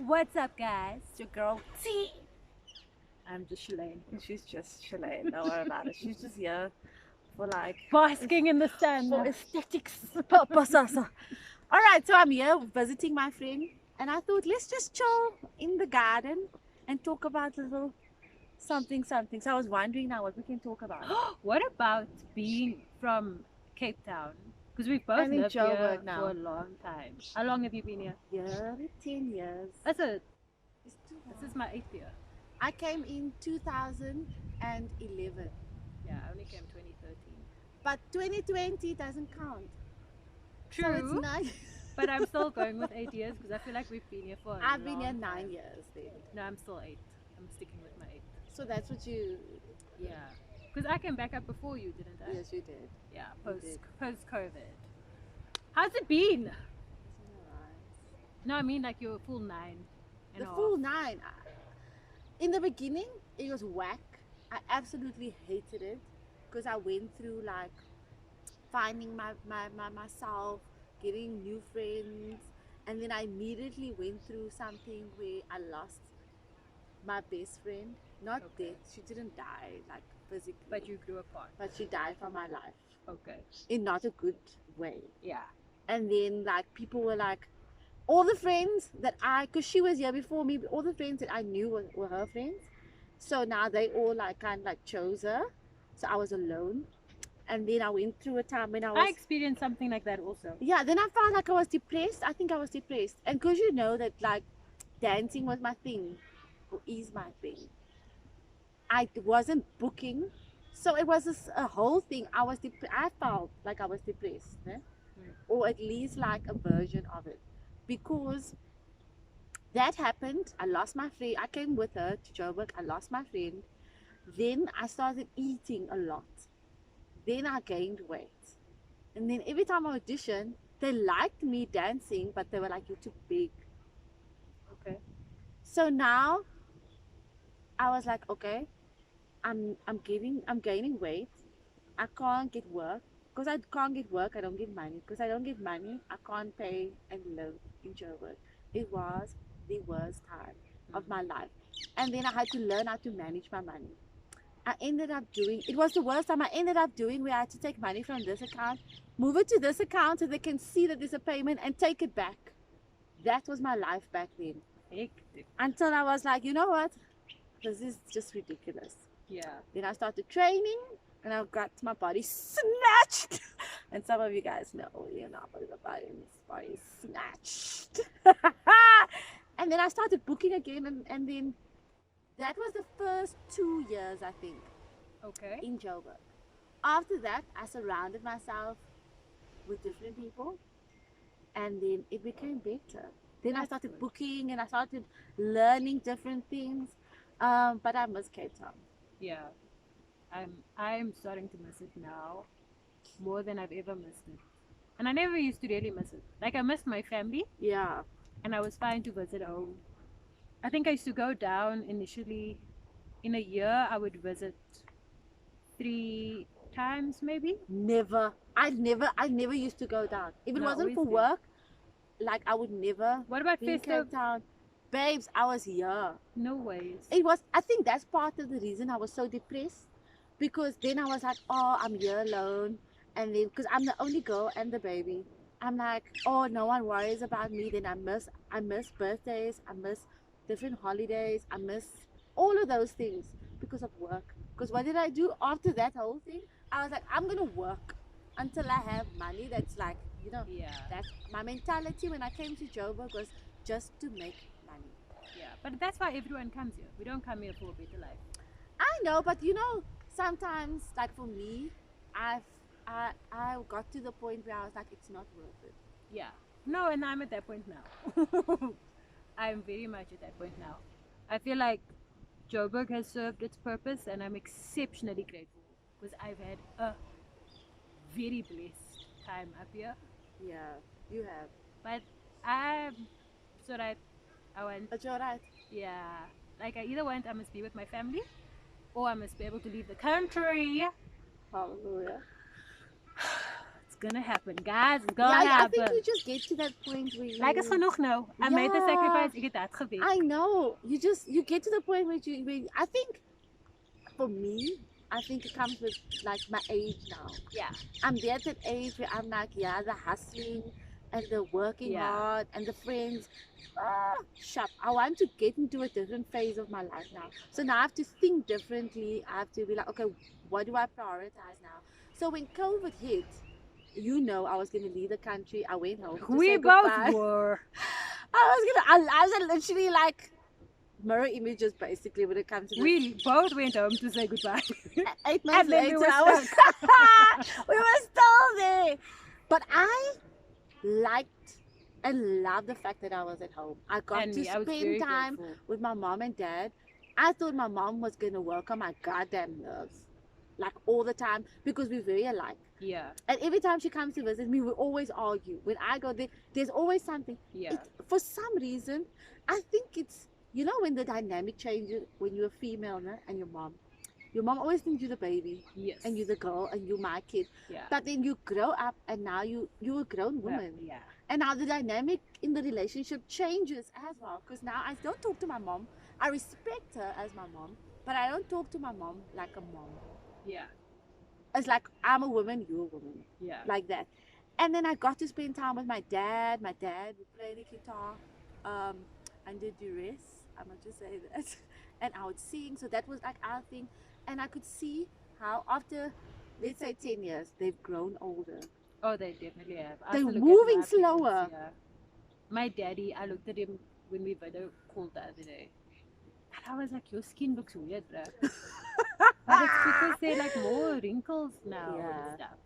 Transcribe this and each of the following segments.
What's up, guys? It's your girl T. I'm just Schelaine. She's just Schelaine. Don't worry about it. She's just here for like Basking in the sun. for aesthetics purposes. All right, so I'm here visiting my friend, and I thought let's just chill in the garden and talk about a little something. So I was wondering now what we can talk about. What about being from Cape Town? Because we've both I'm in lived here Joburg now. for a long time. How long have you been here? Yeah, 10 years. That's it. It's too long. This is my 8th year. I came in 2011, Yeah, I only came 2013. but 2020 doesn't count. True, So it's nice. but I'm still going with 8 years because I feel like we've been here for a I've been here long 9 time. years then. No, I'm still 8. I'm sticking with my 8. So that's what you. Yeah. Because I came back up before you, didn't I? Yes, you did. Yeah, You post did. COVID. How's it been? Isn't it right? No, I mean like you're a full 9. And The a full half. 9. In the beginning, it was whack. I absolutely hated it because I went through like finding myself, getting new friends, and then I immediately went through something where I lost my best friend. Not Okay. dead. She didn't die like physically, But you grew apart. but she died from my life Okay. in not a good way. Yeah. And then like people were like, all the friends that because she was here before me, all the friends that I knew were her friends. So now they all like kind of like chose her. So I was alone. And then I went through a time when I I was, experienced something like that also. yeah, then I felt like I was depressed. I think I was depressed. And because you know that like dancing was my thing, or is my thing, I wasn't booking. So it was a whole thing. I felt like I was depressed. Eh? Or at least like a version of it. Because that happened. I lost my friend. I came with her to Joburg. I lost my friend. Then I started eating a lot. Then I gained weight. And then every time I auditioned, they liked me dancing, but they were like, you're too big. Okay. So now I was like, okay, I'm gaining weight. I can't get work. Because I can't get work, I don't get money. Because I don't get money, I can't pay and live in Joburg. It was the worst time of my life. And then I had to learn how to manage my money. It was the worst time. I ended up doing where I had to take money from this account, move it to this account so they can see that there's a payment and take it back. That was my life back then. Hectic. Until I was like, you know what? This is just ridiculous. Yeah. Then I started training and I got my body snatched. And some of you guys know, you know, my body is snatched. And then I started booking again, and then that was the first 2 years, I think, Okay. in Joburg. After that, I surrounded myself with different people, and then it became better. Then I That's started good. booking and I started learning different things. But I miss Cape Town. Yeah. I'm starting to miss it now more than I've ever missed it. And I never used to really miss it. Like I missed my family Yeah. and I was fine to visit home. I think I used to go down initially in a year I would visit 3 times maybe. Never. I never used to go down. If it No, wasn't always for there. work, like I would never What about be in festive? Cape Town. Babes, I was here. No ways. I think that's part of the reason I was so depressed. Because then I was like, oh, I'm here alone. And then, because I'm the only girl and the baby, I'm like, oh, no one worries about me. Then I miss birthdays. I miss different holidays. I miss all of those things because of work. Because what did I do after that whole thing? I was like, I'm going to work until I have money. That's like, you know, Yeah. that's my mentality when I came to Joburg was just to make money. Yeah. But that's why everyone comes here. We don't come here for a better life. I know, but you know, sometimes, like for me, I got to the point where I was like, it's not worth it. Yeah. No, and I'm at that point now. I'm very much at that point now. I feel like Joburg has served its purpose and I'm exceptionally grateful because I've had a very blessed time up here. Yeah, you have. But I'm so that I want, But you're right. yeah, like I must be with my family or I must be able to leave the country. Hallelujah. It's gonna happen, guys. It's Yeah, gonna I think happen. you just get to that point where you... Like is genoeg nou. I made the Yeah. sacrifice. Ek het dit gewerk. I know. You get to the point where I think for me, I think it comes with like my age now. Yeah. I'm there at that age where I'm like, yeah, the hustling and the working Yeah. hard and the friends. Sharp. I want to get into a different phase of my life now. So now I have to think differently. I have to be like, okay, what do I prioritize now? So when COVID hit, you know, I was gonna leave the country. I went home. To We say both goodbye. were. I was literally like mirror images basically when it comes to this. We both went home to say goodbye. 8 months And then we later, were I was we were still there. But I liked and loved the fact that I was at home. I got And to me, I was spend very time grateful. with my mom and dad. I thought my mom was gonna work on my goddamn nerves, like all the time, because we're very alike. Yeah. And every time she comes to visit me, we always argue. When I go there, there's always something. Yeah. For some reason, I think it's, you know, when the dynamic changes when you're a female, no? And your mom always thinks you're the baby. Yes. And you're the girl and you're my kid. Yeah. But then you grow up and now you're a grown woman. Yeah. And now the dynamic in the relationship changes as well. Because now I don't talk to my mom. I respect her as my mom, but I don't talk to my mom like a mom. Yeah. It's like, I'm a woman, you're a woman. Yeah. Like that. And then I got to spend time with my dad. My dad would play the guitar under duress. I must just say that. And I would sing. So that was like our thing. And I could see how after, let's say 10 years, they've grown older. Oh, they definitely have. I They're also look at moving my parents, slower. Yeah. My daddy, I looked at him when we video called the other day. And I was like, your skin looks weird, bro. But it's because they're like more wrinkles now Yeah. and stuff.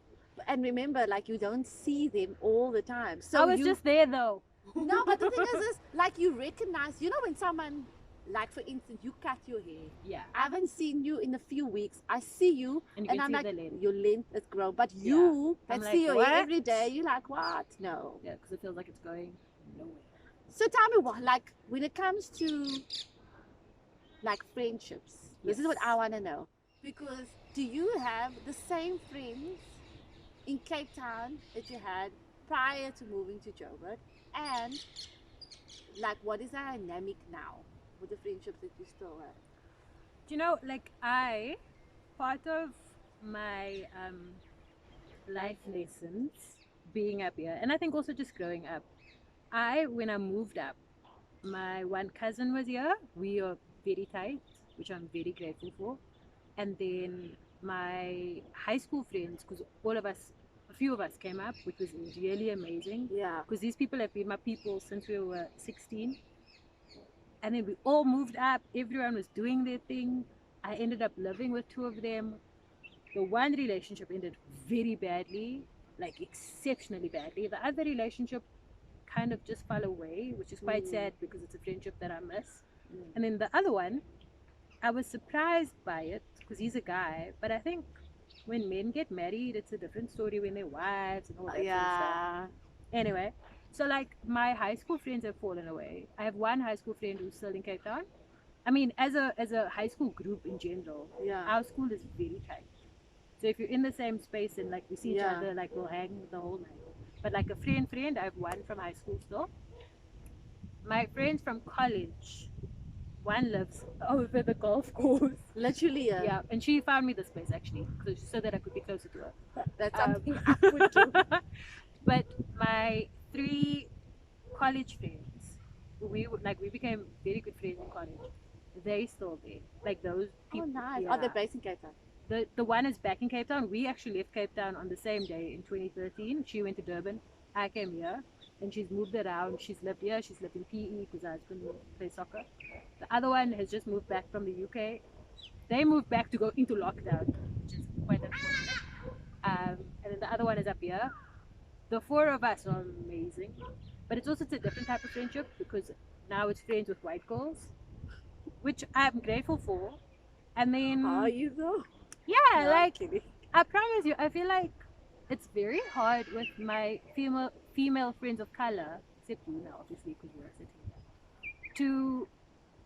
And remember, like, you don't see them all the time. So I was just there though. No, but the thing is, like, you recognize, you know, when someone, like, for instance, you cut your hair. Yeah. I haven't seen you in a few weeks. I see you, And you and can I'm see like, the length. your length is grown. But Yeah. you I'm that like, see your hair what? every day, you're like, what? No. Yeah, because it feels like it's going nowhere. So tell me what, like, when it comes to, like, friendships, this is what Yes. I want to know. Because do you have the same friends in Cape Town that you had prior to moving to Joburg? And, like, what is the dynamic now with the friendships that you still have? Do you know, like part of my life lessons being up here, and I think also just growing up, when I moved up, my one cousin was here. We are very tight, which I'm very grateful for. And then my high school friends, because a few of us came up, which was really amazing. Yeah. Because these people have been my people since we were 16. And then we all moved up. Everyone was doing their thing. I ended up living with two of them. The one relationship ended very badly, like exceptionally badly. The other relationship kind of just fell away, which is quite sad because it's a friendship that I miss. And then the other one, I was surprised by it because he's a guy, but I think when men get married, it's a different story when they're wives and all that sort of stuff. Yeah. Anyway, so like my high school friends have fallen away. I have one high school friend who's still in Cape Town. I mean, as a high school group in general, Yeah. our school is very tight. So if you're in the same space and like we see each Yeah. other, like we'll hang the whole night. But like a friend, I have one from high school still. My friends from college, one lives over the golf course. Literally, Yeah, and she found me this place actually, so that I could be closer to her. That's something I would do. But my three college friends, we became very good friends in college. They still there, like those people. Oh, nice. Yeah. Oh, they're based in Cape Town. The one is back in Cape Town. We actually left Cape Town on the same day in 2013. She went to Durban. I came here, and she's moved around. She's lived here. She's lived in PE because her husband plays soccer. The other one has just moved back from the UK. They moved back to go into lockdown, which is quite unfortunate. And then the other one is up here. The four of us are amazing, but it's also a different type of friendship because now it's friends with white girls, which I'm grateful for. And then How are you though? yeah, No, I'm like kidding. I promise you, I feel like it's very hard with my female friends of color, except you now, obviously, because you're sitting here, to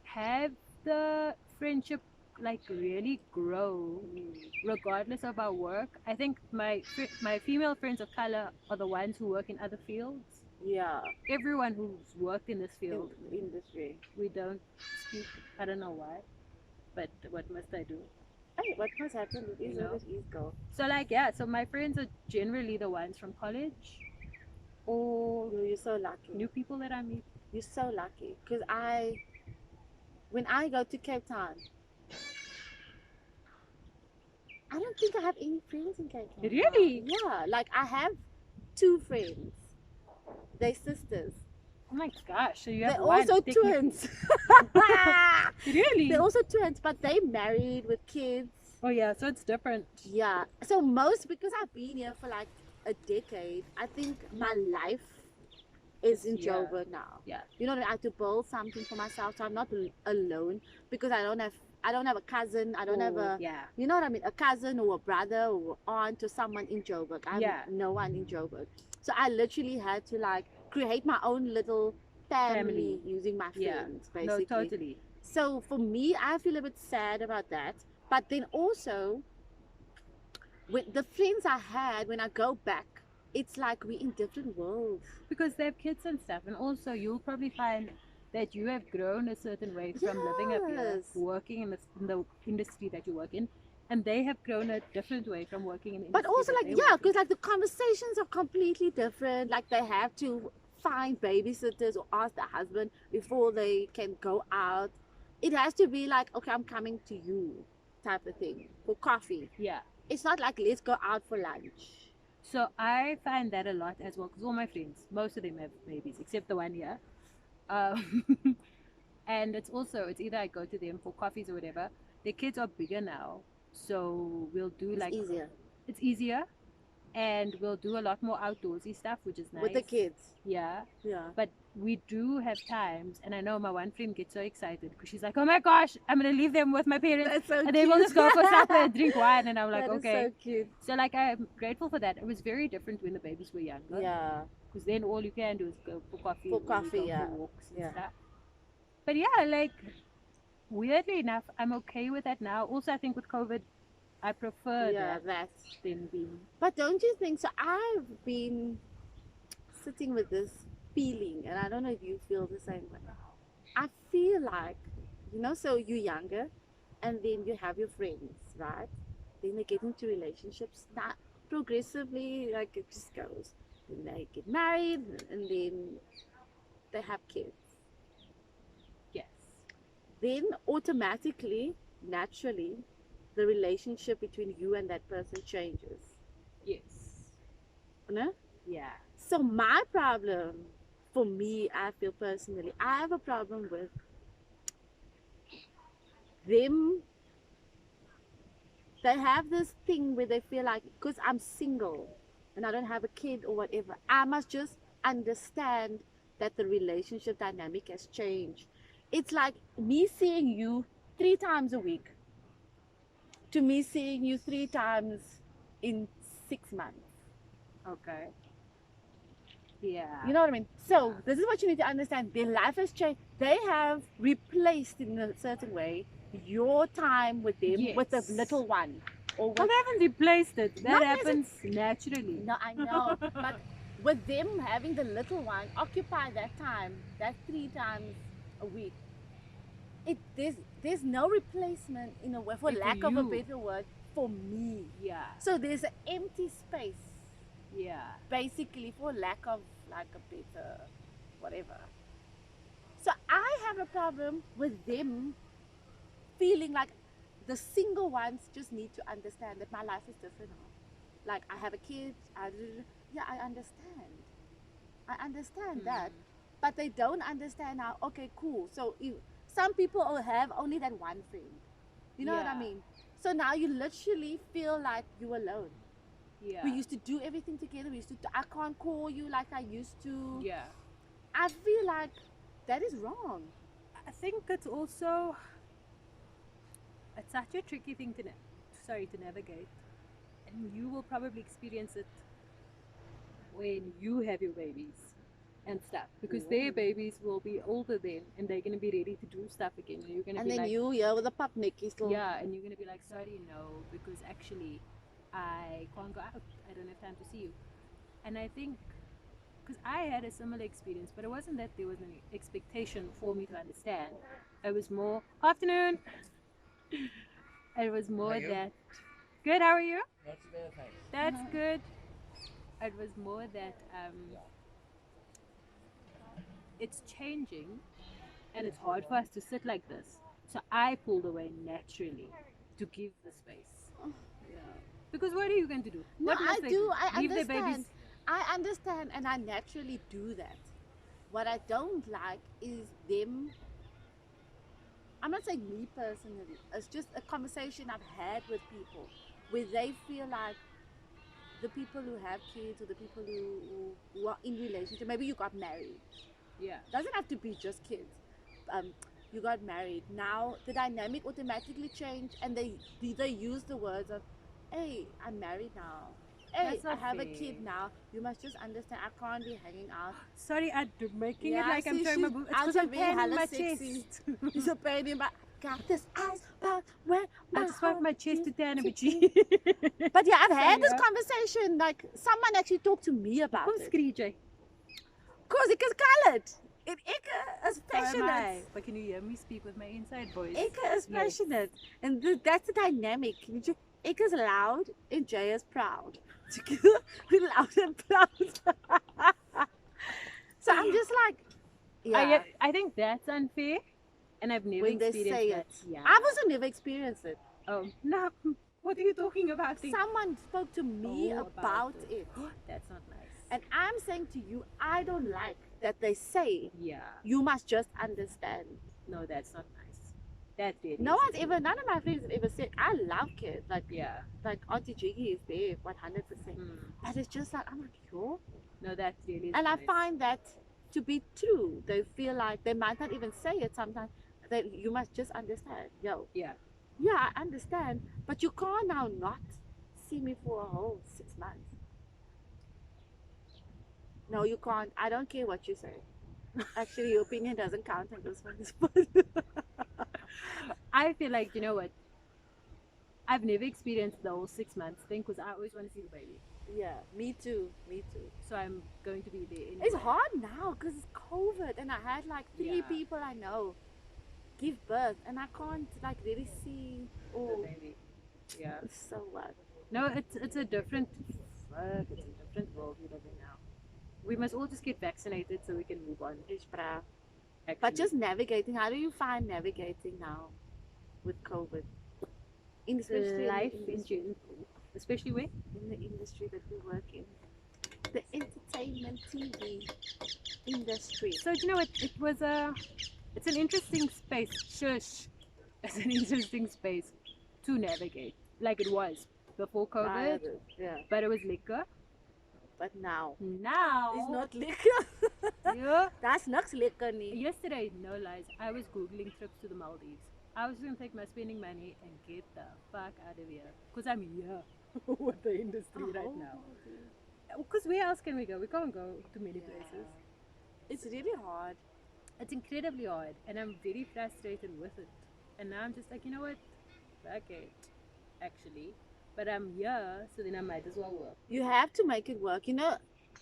have the friendship like really grow regardless of our work. I think my female friends of color are the ones who work in other fields. Yeah, Everyone who's worked in this in field, the industry. we don't speak. I don't know why, but what must I do? Hey, what must happen? It You is know? what it is, girl. So like yeah, so my friends are generally the ones from college or You're so lucky. new people that I meet. You're so lucky. Because when I go to Cape Town, I don't think I have any friends in Cape Town. Really? Yeah, like I have two friends. They're sisters. Oh my gosh! So you have They're one also technically- twins. Really? They're also twins, but they married with kids. Oh yeah, so it's different. Yeah. So because I've been here for like a decade, I think my life is in Yeah. Joburg now. Yeah. You know what I mean? I have to build something for myself, so I'm not alone because I don't have a cousin. I don't have a yeah. you know what I mean? A cousin or a brother or aunt or someone in Joburg. I have Yeah. no one in Joburg. So I literally had to like create my own little family. using my Yeah. friends, No, basically. totally. So for me, I feel a bit sad about that. But then also, with the friends I had, when I go back, it's like we're in different worlds. Because they have kids and stuff, and also you'll probably find that you have grown a certain way from living up here, Yes. working in the industry that you work in, and they have grown a different way from working in the But industry. also, that like, they yeah, work in. because like the conversations are completely different. Like they have to find babysitters or ask the husband before they can go out. It has to be like, okay, I'm coming to you, type of thing for coffee. Yeah. It's not like let's go out for lunch. So I find that a lot as well, because all my friends, most of them have babies, except the one here. And it's either I go to them for coffees or whatever. Their kids are bigger now, so we'll do It's like easier it's easier, and we'll do a lot more outdoorsy stuff, which is nice. with the kids. Yeah. Yeah. But we do have times, and I know my one friend gets so excited because she's like, "Oh my gosh, I'm gonna leave them with my parents, That's so and cute. then we'll just go for supper and drink wine." And I'm like, That is "Okay." so cute. So like, I'm grateful for that. It was very different when the babies were younger. Yeah. Because then all you can do is go for coffee, For or coffee, go yeah. for walks and Yeah. stuff. But yeah, like weirdly enough, I'm okay with that now. Also, I think with COVID, I prefer Yeah, that than being. But don't you think so? I've been sitting with this feeling, and I don't know if you feel the same way. I feel like, so you're younger, and then you have your friends, right? Then they get into relationships. Not progressively, like it just goes. Then they get married, and then they have kids. Yes. Then automatically, naturally, the relationship between you and that person changes. Yes. No? Yeah. So my problem, for me, I feel personally, I have a problem with them. They have this thing where they feel like, because I'm single and I don't have a kid or whatever, I must just understand that the relationship dynamic has changed. It's like me seeing you 3 times a week to me seeing you 3 times in 6 months. Okay. Yeah. You know what I mean? So this is what you need to understand. Their life has changed. They have replaced in a certain way your time with them, with the Yes. little one. Or Well, with, they haven't replaced it. That Not happens naturally. no, I know. But with them having the little one occupy that time, that 3 times a week, there's no replacement in a way, for For lack of a you. better word, for me. Yeah. So there's an empty space, Yeah. basically, for lack of like a better whatever. So I have a problem with them feeling like the single ones just need to understand that my life is different now. Like I have a kid, yeah, I understand that, but they don't understand how. Okay, cool. So some people have only that one friend. You know what I Yeah. mean? So now you literally feel like you're alone. Yeah. We used to do everything together. I can't call you like I used to. Yeah. I feel like that is wrong. I think it's also such a tricky thing to navigate, and you will probably experience it when you have your babies. and stuff, because their babies will be older then and they're going to be ready to do stuff again, and you're going to And be then like, you here with a pup Nicky still. yeah, and you're going to be like, sorry, no, because actually I can't go out, I don't have time to see you. And I think because I had a similar experience, but it wasn't that there was an expectation for me to understand. It was more afternoon. It was more How are you? that good. How are you? Not too bad, thanks. That's good. It was more that it's changing, and it's hard for us to sit like this. So I pulled away naturally to give the space. Yeah. Because what are you going to do? No, What must I they do. I Leave their understand. babies. I understand, and I naturally do that. What I don't like is them. I'm not saying me personally. It's just a conversation I've had with people where they feel like the people who have kids or the people who are in relationship. Maybe you got married. Yeah. Doesn't have to be just kids. You got married. Now the dynamic automatically changed, and they use the words of, "Hey, I'm married now. Hey, That's I not have a fair. kid now. You must just understand. I can't be hanging out." Sorry, I'm making Yeah, it like I'm see, showing my she's boobs. It's out because I'm here being panning hella my sexy. chest. He's a pain in my got this ice but where my I just want my heart chest to is Tania, but ticking. But yeah, I've had this yeah. conversation. Like someone actually talked to me about Kom it. skree jy. Cause it is colored. It is So am I. passionate. But can you hear me speak with my inside voice? Ika is Yes. passionate, and that's the dynamic. Ika is loud, and Jay is proud. We're loud and proud. So I'm just like, yeah. I think that's unfair, and I've never When they experienced say that. it, Yeah. I've also never experienced it. Oh no! What are you talking about? Someone spoke to me Oh, about it, That's not nice. and I'm saying to you, I don't like that they say Yeah. you must just understand. No, that's not nice. That really. No isn't. one's ever, none of my friends have ever said I love kids. Yeah. Like Auntie Jiggy is there 100%. Mm. But it's just like I'm like, yo. No, that really. And I nice. find that to be true. They feel like they might not even say it sometimes. That you must just understand. Yo, Yeah. yeah, I understand. But you can't now not see me for a whole 6 months. No, you can't. I don't care what you say. Actually, your opinion doesn't count on this one. I feel like, you know what? I've never experienced the whole 6 months thing because I always want to see the baby. Yeah, me too. Me too. So I'm going to be there anyway. It's hard now because it's COVID, and I had like 3 Yeah. people I know give birth, and I can't like really see. The Oh, baby. Yeah. so what? No, it's a different it's a different world we live in now. We must all just get vaccinated so we can move on. But Actually. just navigating. How do you find navigating now with COVID? Especially life in the in industry, general, especially where in the industry that we work in, the entertainment TV industry. So do you know what? It's an interesting space. Shush, it's an interesting space to navigate. Like it was before COVID, Yeah, but it was liquor. but now Now it's not liquor. Yeah. That's not liquor, nie. Yesterday, no lies, I was googling trips to the Maldives. I was gonna take my spending money and get the fuck out of here, cause I'm here with the industry right now. Because where else can we go? We can't go to many places. It's really hard. It's incredibly hard, and I'm very frustrated with it. And now I'm just like, you know what? Fuck it, actually. But I'm here, so then I might as well work. You have to make it work. You know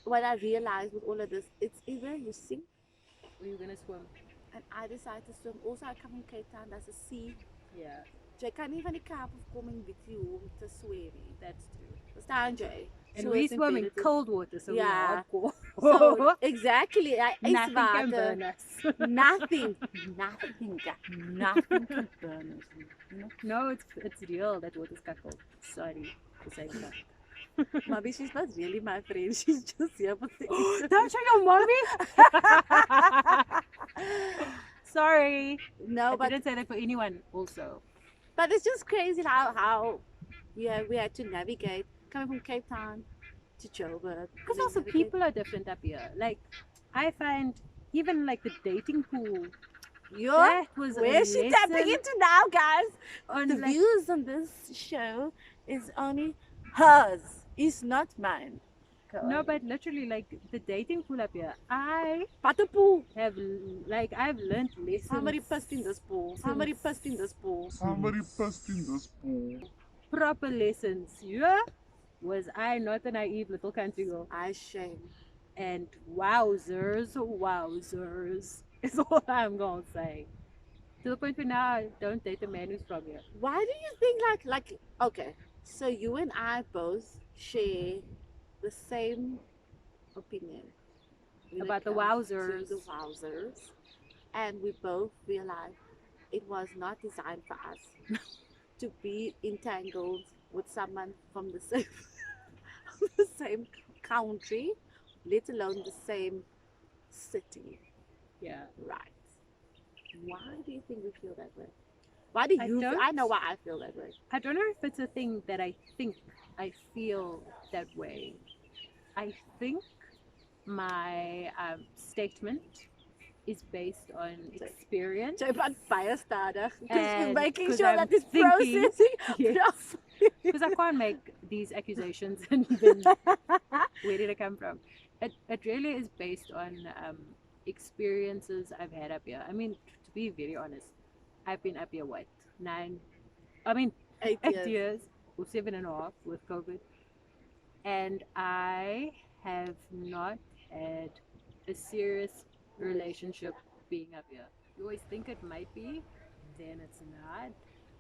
what I realized with all of this? It's either you sink Or you're gonna swim. and I decide to swim. Also, I come from Cape Town. There's a sea. Yeah, Jy kan nie van die Kaap af kom en weet jy hoe om te swem nie. that's true. Verstaan jy? And So we it's swim in imperative. cold water, so Yeah. we're hardcore. So exactly, Nothing can yswater. burn us. Nothing can burn us. You know? No, it's real that water's cuckold. Sorry to say that. Maybe she's not really my friend. She's just here for the Don't show your mommy. Sorry. No, I but didn't say that for anyone. Also, it's just crazy how we had to navigate coming from Cape Town to Joburg. because also people are different up here. Like, I find even like the dating pool. That was Where is she tapping into now, guys? on The like, views on this show is only hers. It's not mine. No, but literally, like the dating pool up here, I Butterpool. have I've learned lessons. Somebody pissed in this pool. Somebody pissed in this pool. Somebody pissed in this pool. Proper lessons. Yeah, was I not a naive little country girl? I shame. And wowzers is all I'm gonna say. To the point where now I don't date a man who's from here. Why do you think like okay? So you and I both share the same opinion when it About the comes to wowzers. the wowzers, and we both realize it was not designed for us to be entangled with someone from the same the same country, let alone the same city. Yeah. Right. Why do you think we feel that way? Why do you feel? I know why I feel that way. I don't know if it's a thing that I think I feel that way. I think my statement is based on experience. So about fire starter, because you're And making 'cause sure I'm that this thinking- processing. Yes. Because I can't make these accusations and then where did it come from? It really is based on experiences I've had up here. I mean, to be very honest, I've been up here what 8 8 years or 7.5 with COVID, and I have not had a serious relationship being up here. You always think it might be, then it's not.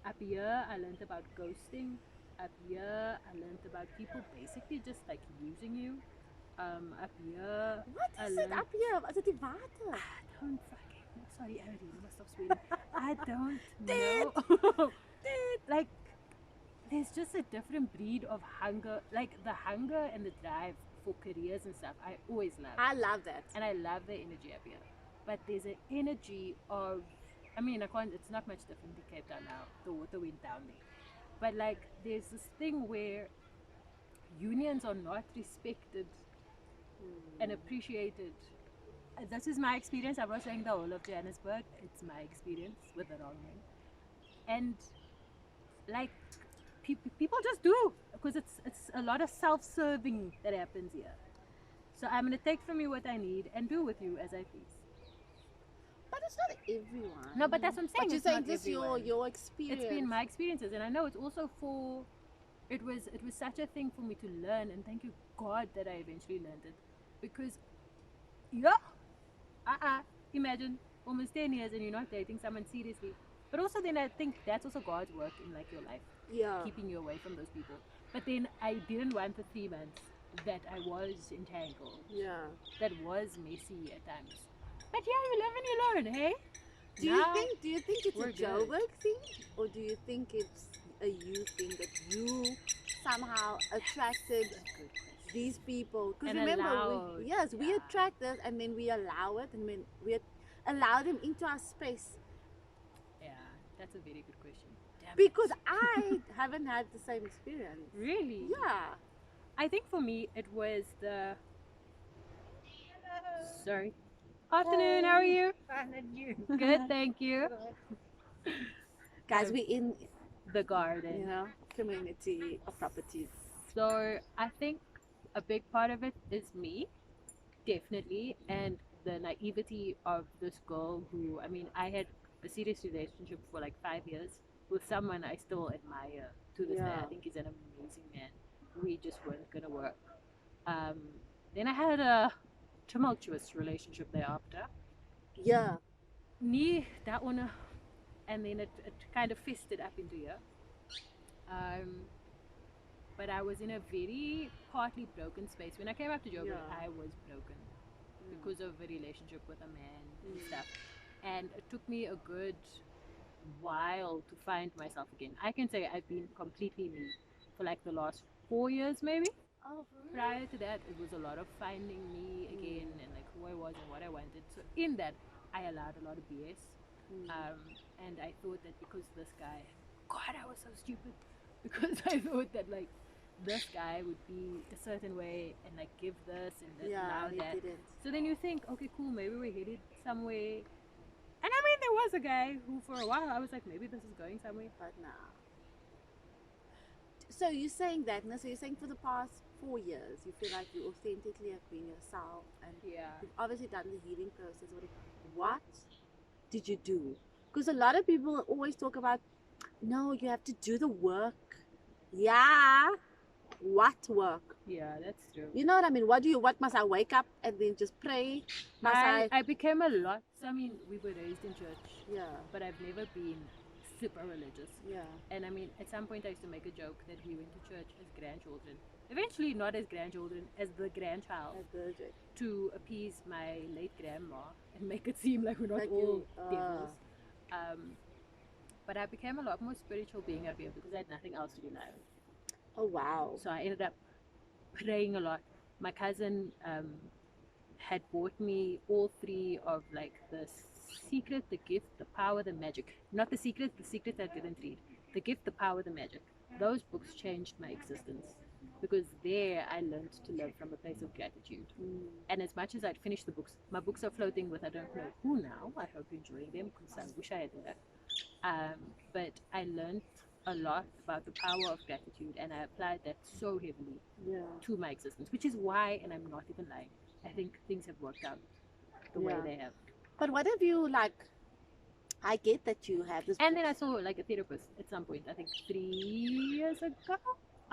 Up here, I learned about ghosting. Up here, I learned about people basically just like using you. Up here, What I is it learned- up here? Is it die water? I don't fucking know. Sorry, Eddie, you must stop speaking. I don't know. Like, there's just a different breed of hunger. Like, the hunger and the drive for careers and stuff, I always love. I love that. And I love the energy up here. But there's an energy of, I mean, it's not much different in Cape Town now. The water went down there. But, like, there's this thing where unions are not respected and appreciated. This is my experience. I'm not saying the whole of Johannesburg. It's my experience with the wrong name. And like people just do, because it's a lot of self-serving that happens here. So I'm gonna take from you what I need and do with you as I please. But it's not everyone. No, but that's what I'm saying. But you're it's saying not this everyone. your experience. It's been my experiences, and I know it's also for. It was such a thing for me to learn, and thank you God that I eventually learned it, because imagine almost 10 years and you're not dating someone seriously. But also then I think that's also God's work in like your life, Yeah. keeping you away from those people. But then I didn't want the 3 months that I was entangled, Yeah. that was messy at times. But yeah, you live and you learn, hey? Do Now, you think it's we're a good. Joburg thing, or do you think it's a you thing that you somehow attracted these people? Because And remember, allowed, we yeah. attract them and then we allow it, and then we allow them into our space. Yeah, that's a very good question. Damn. Because I haven't had the same experience. Really? Yeah. I think for me it was the. Sorry. Afternoon, how are you? Fine, and you? Good, thank you. Guys, we're in, The garden. community of properties. So I think a big part of it is me, definitely, and the naivety of this girl who, I mean, I had a serious relationship for like 5 years with someone I still admire to this day. Yeah. I think he's an amazing man. We just weren't gonna work. Then I had a tumultuous relationship thereafter. Yeah. That one, and then it kind of festered up into here. But I was in a very partly broken space. When I came up to Joburg, Yeah. I was broken because of a relationship with a man and stuff. And it took me a good while to find myself again. I can say I've been completely me for like the last 4 years maybe. Oh, Prior to that, it was a lot of finding me again and like who I was and what I wanted. So in that, I allowed a lot of BS. And I thought that because this guy, God, I was so stupid. Because I thought that like this guy would be a certain way and like give this and that, allow you that. didn't. So then you think, okay, cool, maybe we're headed somewhere. And I mean, there was a guy who for a while I was like, maybe this is going somewhere. But now. So you're saying that, no? So you're saying for the past 4 years, you feel like you authentically have been yourself, and Yeah. you've obviously done the healing process. What did you do? Because a lot of people always talk about, no, you have to do the work. Yeah, what work? Yeah, that's true. You know what I mean? What must I wake up and then just pray? Must I became a lot. So I mean, we were raised in church, Yeah, but I've never been super religious. yeah, And I mean, at some point I used to make a joke that we went to church as grandchildren. Eventually, not as grandchildren, as the grandchild, that's virgin. to appease my late grandma and make it seem like we're not Like all you, devils. But I became a lot more spiritual being up here because I had nothing else to do now. Oh wow. So I ended up praying a lot. My cousin had bought me all three of like the secret, the gift, the power, the magic. Not the secret I didn't read. The gift, the power, the magic. Those books changed my existence because there I learned to live from a place of gratitude. And as much as I'd finished the books, my books are floating with I don't know who now. I hope you're enjoying them because I wish I had that. But I learned a lot about the power of gratitude, and I applied that so heavily Yeah. to my existence, which is why, and I'm not even lying, I think things have worked out the way Yeah. they have. But what have you like? I get that you have this. And then I saw like a therapist at some point, I think 3 years ago.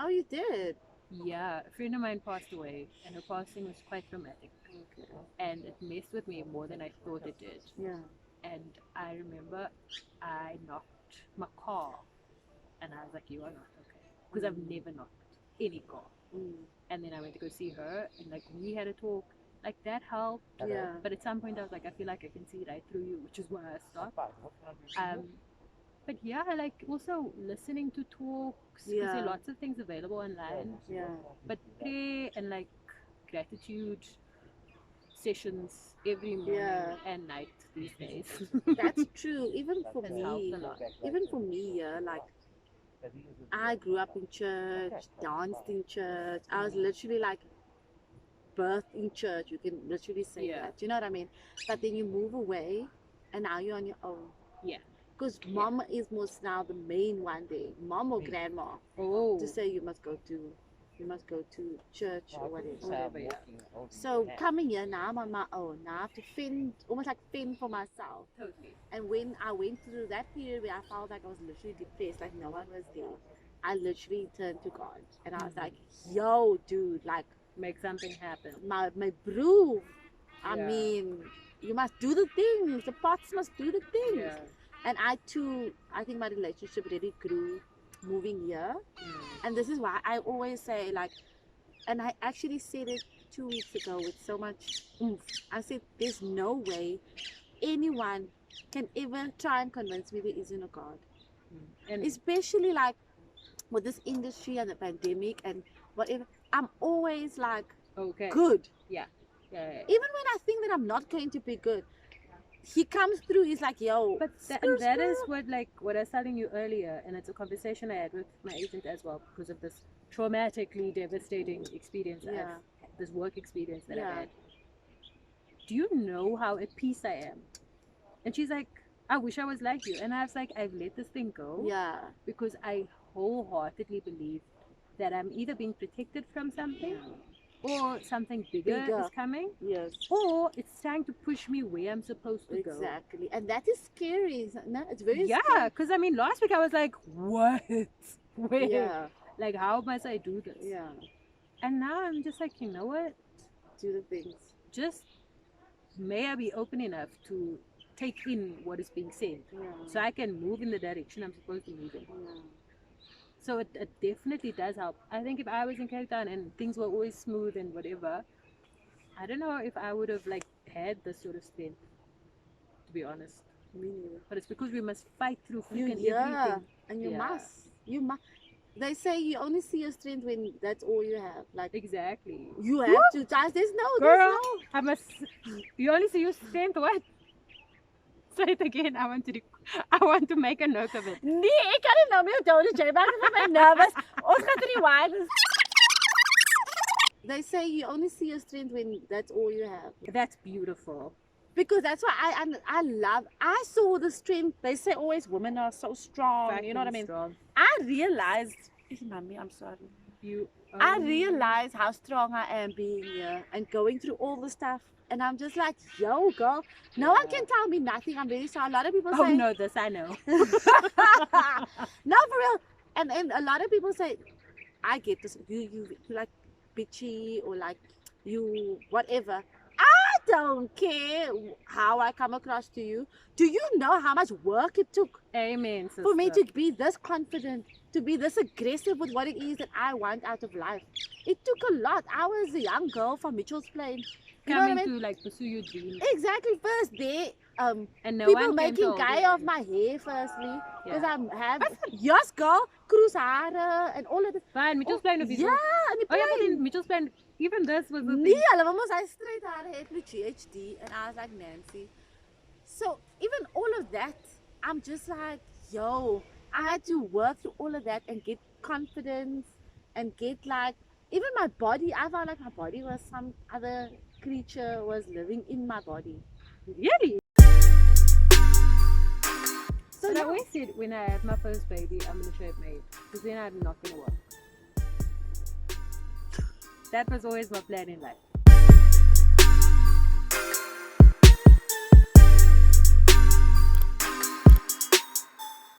Oh, you did. Yeah, a friend of mine passed away, and her passing was quite traumatic, Okay. and it messed with me more than I thought it did. Yeah. And I remember I knocked my car, and I was like, "You are not okay," because I've never knocked any car. And then I went to go see her, and like we had a talk, like that helped. Yeah. But at some point I was like, I feel like I can see right through you, which is why I stopped. But yeah, like also listening to talks, because there Yeah. are lots of things available online. Yeah. But prayer and like gratitude sessions every morning Yeah. and night these days. That's true. Even for Has helped me, a lot. even for me, yeah, like I grew up in church, danced in church. I was literally like birthed in church. You can literally say Yeah. that. You know what I mean? But then you move away, and now you're on your own. Yeah. Because mama is most now the main one day, mom or grandma, Oh. to say you must go to church or whatever. Whatever, yeah. So coming here now, I'm on my own. Now I have to fend, almost like fend for myself. Totally. And when I went through that period where I felt like I was literally depressed, like no one was there, I literally turned to God. And I was like, yo, dude, like Make something happen. my brew. I Yeah. mean, you must do the things. The pots must do the things. Yeah. And I too, I think my relationship really grew moving here. And this is why I always say, like, and I actually said it 2 weeks ago with so much oomph. I said, there's no way anyone can ever try and convince me there isn't a God. And Especially like with this industry and the pandemic and whatever. I'm always like okay. good. Yeah. Even when I think that I'm not going to be good, he comes through. He's like, yo. But that is what I was telling you earlier, and it's a conversation I had with my agent as well because of this traumatically devastating experience, Yeah. this work experience that Yeah. I've had. Do you know how at peace I am? And she's like, I wish I was like you. And I was like, I've let this thing go Yeah. because I wholeheartedly believe that I'm either being protected from something or something bigger Bigger. is coming, Yes. or it's trying to push me where I'm supposed to go. Exactly. And that is scary. No, it's very Yeah, scary. because I mean, last week I was like, what? Where? Yeah. Like, how must I do this? Yeah. And now I'm just like, you know what? Do the things. Just may I be open enough to take in what is being said Yeah. so I can move in the direction I'm supposed to move in. Yeah. So it definitely does help. I think if I was in Cape Town and things were always smooth and whatever, I don't know if I would have like had this sort of strength, to be honest. Me neither. But it's because we must fight through You, freaking yeah. everything. And you Yeah. must. You must. They say you only see your strength when that's all you have. Like Exactly. you have to. Guys, there's no. Girl, I must. You only see your strength. What? Say it again. I want to make a note of it. Nee, ek kan nie nou meer dood jy maak my nervous. Ons gaan rewind. They say you only see your strength when that's all you have. That's beautiful. Because that's why I saw the strength. They say always women are so strong. You know what I mean? Strong. I realized Mommy, I'm sorry. You. I realize how strong I am being here and going through all the stuff. And I'm just like, yo, girl, no one can tell me nothing. I'm very sorry. A lot of people Oh say, no, this I know. no, for real. And a lot of people say, I get this. You like bitchy or like you whatever. I don't care how I come across to you. Do you know how much work it took Amen, sister. for me to be this confident, to be this aggressive with what it is that I want out of life? It took a lot. I was a young girl from Mitchell's Plain. You know what I coming mean? to like pursue your dreams. Exactly. First day, And no people one came to making hold guy you of in. my hair firstly. Because Yeah. I have, yes girl, cruise hare and all of this. Fine, Mitchell's Plain of Yeah, in the Oh yeah, but plane. in Mitchell's Plain, even this was the Nee, thing. hulle wou mos hy straight hare het met GHD and I was like, Nancy. So even all of that, I'm just like, yo, I had to work through all of that and get confidence and get like, even my body, I felt like my body was some other creature was living in my body. Really? So But I yeah. always said when I have my first baby, I'm gonna shave my head because then I'm not gonna work. That was always my plan in life.